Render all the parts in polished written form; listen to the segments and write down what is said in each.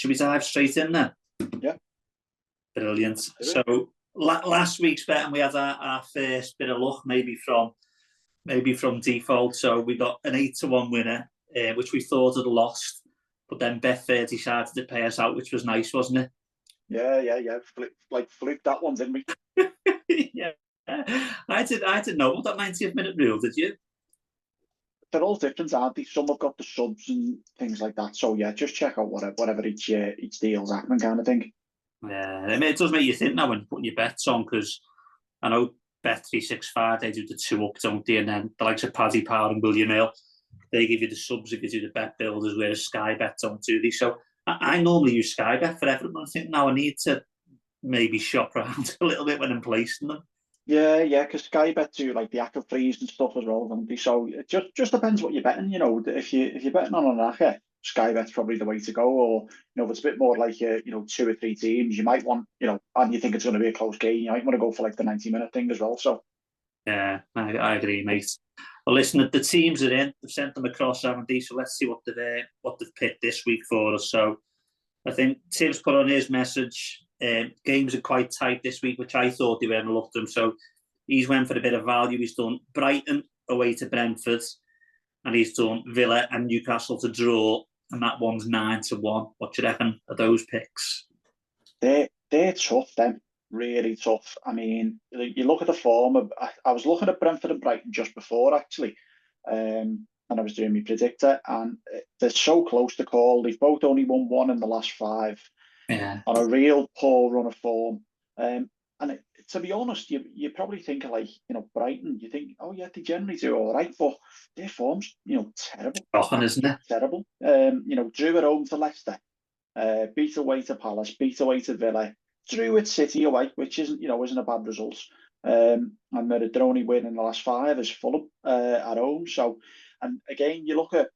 should we dive straight in then? Yeah. Brilliant. So last week's bet, and we had our first bit of luck, maybe from default. So we got an 8-1 winner, which we thought had lost, but then Betfair decided to pay us out, which was nice, wasn't it? Yeah. Fluked that one, didn't we? Yeah. I didn't know about that 90th minute rule, did you? They're all different, aren't they? Some have got the subs and things like that. So yeah, just check out whatever each deal's happening, kind of thing. Yeah, I mean, it does make you think now when you're putting your bets on, because I know Bet365, they do the 2-up, don't they? And then the likes of Paddy Power and William Hill, they give you the subs if you do the bet builders, whereas Sky Bet don't do these. So I normally use Sky Bet for everything. I think now I need to maybe shop around a little bit when I'm placing them. Yeah, because Sky Bet do like the active freeze and stuff as well, don't they? So it just depends what you're betting. You know, if you're betting on an acca, Sky Bet's probably the way to go. Or if it's a bit more like 2 or 3 teams, you might want and you think it's going to be a close game, you might want to go for like the 90-minute thing as well. So yeah, I agree, mate. Well, listen, the teams are in. They've sent them across, haven't they? So let's see what they've picked this week for us. So I think Tim's put on his message. Games are quite tight this week, which I thought they were, and looked them. So he's went for a bit of value. He's done Brighton away to Brentford, and he's done Villa and Newcastle to draw, and that one's 9-1. What do you reckon of those picks? They're tough, them. Really tough. I mean, you look at the form. I was looking at Brentford and Brighton just before, actually, and I was doing my predictor, and they're so close to call. They've both only won 1 in the last 5. Yeah. On a real poor run of form. To be honest, you probably think of Brighton. You think, oh yeah, they generally do all right, but their form's terrible. Often, isn't it? Terrible. Drew at home to Leicester, beat away to Palace, beat away to Villa, drew at City away, which isn't a bad result. And their only win in the last 5 is Fulham at home. So, and again, you look at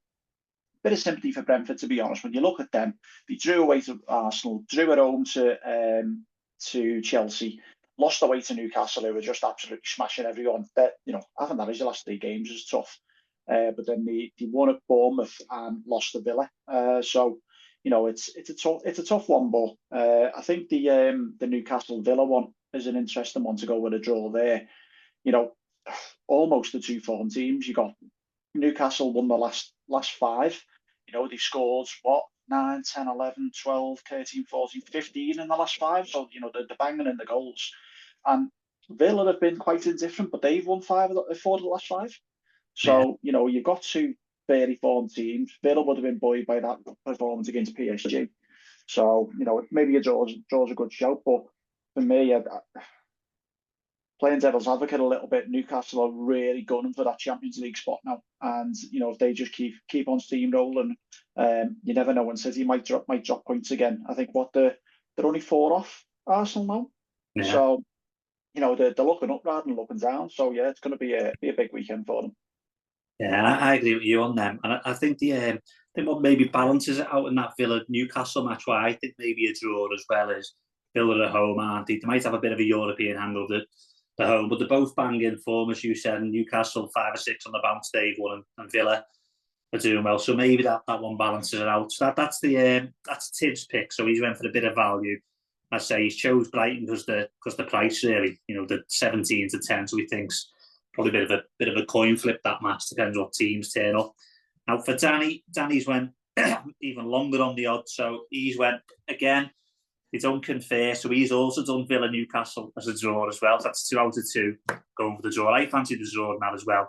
bit of sympathy for Brentford, to be honest. When you look at them, they drew away to Arsenal, drew at home to Chelsea, lost away to Newcastle, who were just absolutely smashing everyone. Having that as your last 3 games is tough. But then they won at Bournemouth and lost to Villa. So it's a tough one. But I think the Newcastle Villa one is an interesting one to go with a draw there. Almost the 2 form teams. You got Newcastle won the last 5. They've scored 9, 10, 11, 12, 13, 14, 15 in the last 5. So they're banging in the goals. And Villa have been quite indifferent, but they've won 4 of the last 5. So you've got 2 fairly formed teams. Villa would have been buoyed by that performance against PSG. So maybe a draw's a good shout, but for me, playing devil's advocate a little bit, Newcastle are really gunning for that Champions League spot now, and if they just keep on steamrolling, you never know when City might drop points again. I think they're only 4 off Arsenal now, so they're looking up rather than looking down. So yeah, it's going to be a big weekend for them. Yeah, I agree with you on them, and I think what maybe balances it out in that Villa Newcastle match, why I think maybe a draw as well as Villa at home, aren't they? They might have a bit of a European handle the home, but they're both banging form, as you said. And Newcastle 5 or 6 on the bounce, they've won, and Villa are doing well. So maybe that one balances it out. So that's Tibbs' pick. So he's went for a bit of value. I say he chose Brighton because the price really, the 17-10. So he thinks probably a bit of a coin flip that match. Depends what teams turn up. Now for Danny's went even longer on the odds. So he's went again. They don't confer, so he's also done Villa Newcastle as a draw as well. So that's 2 out of 2 going for the draw. I fancy the draw in that as well.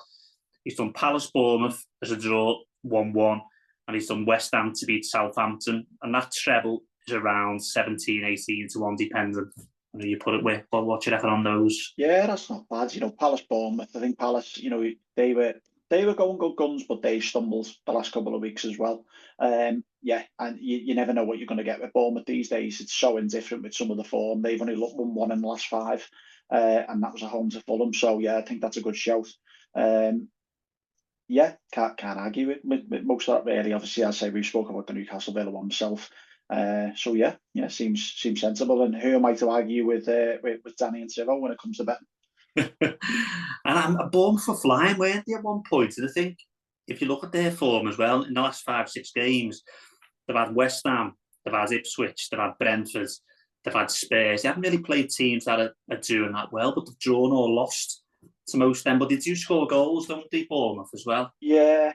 He's done Palace Bournemouth as a draw, 1-1, and he's done West Ham to beat Southampton, and that treble is around 17-18-1, depending on who you put it with. But what do you reckon on those? Yeah, that's not bad. Palace Bournemouth. I think Palace, they were going good guns, but they stumbled the last couple of weeks as well. And you never know what you're going to get with Bournemouth these days. It's so indifferent with some of the form. They've only won 1 in the last 5, and that was at home to Fulham. So yeah, I think that's a good shout. Can't argue with most of that really. Obviously, as I say, we've spoken about the Newcastle Villa one himself. So yeah, seems sensible. And who am I to argue with Danny and Cyril when it comes to betting? And I'm born for flying, weren't they, at one point? And I think if you look at their form as well, in the last 5-6 games, they've had West Ham, they've had Ipswich, they've had Brentford, they've had Spurs. They haven't really played teams that are doing that well, but they've drawn or lost to most of them. But they do score goals, don't they, Bournemouth as well? Yeah.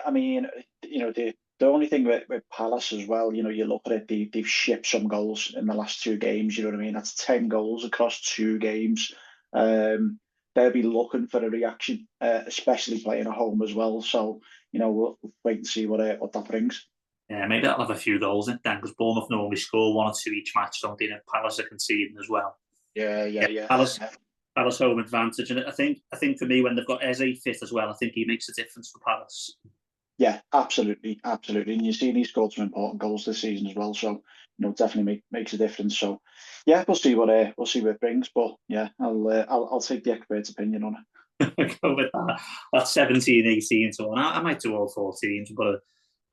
I mean, the only thing with Palace as well, you look at it, they've shipped some goals in the last 2 games. You know what I mean? That's 10 goals across 2 games. They'll be looking for a reaction, especially playing at home as well. So, we'll wait and see what that brings. Yeah, maybe that'll have a few goals in then, because Bournemouth normally score 1 or 2 each match, don't they? And Palace are conceding as well. Yeah. Palace home advantage, and I think for me, when they've got Eze fit as well, I think he makes a difference for Palace. Yeah, absolutely. And you've seen he's scored some important goals this season as well, so definitely makes a difference. So yeah, we'll see what it brings. But yeah, I'll take the expert's opinion on it. Go with that. That's 17-18 to 1. I might do all 4 teams, but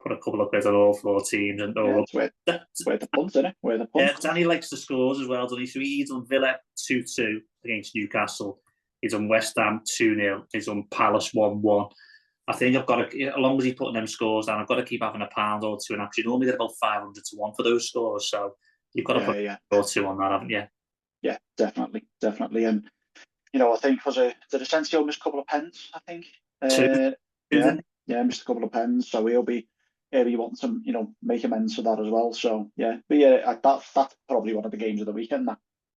put a couple of quid on all 4 teams. And it's where the punt, isn't it? Where the punt. Yeah, Danny likes the scores as well, doesn't he? So he's on Villa 2-2 against Newcastle. He's on West Ham 2-0. He's on Palace 1-1. I think I've got to, as long as he's putting them scores down, I've got to keep having £1 or 2. And actually, normally they're about 500 to 1 for those scores. So you've got to put or 2 on that, haven't you? Yeah, definitely. And I think did Asensio miss a couple of pens? I think. 2. Missed a couple of pens. So he'll be wanting some, make amends for that as well. So yeah, but yeah, that's probably one of the games of the weekend. That.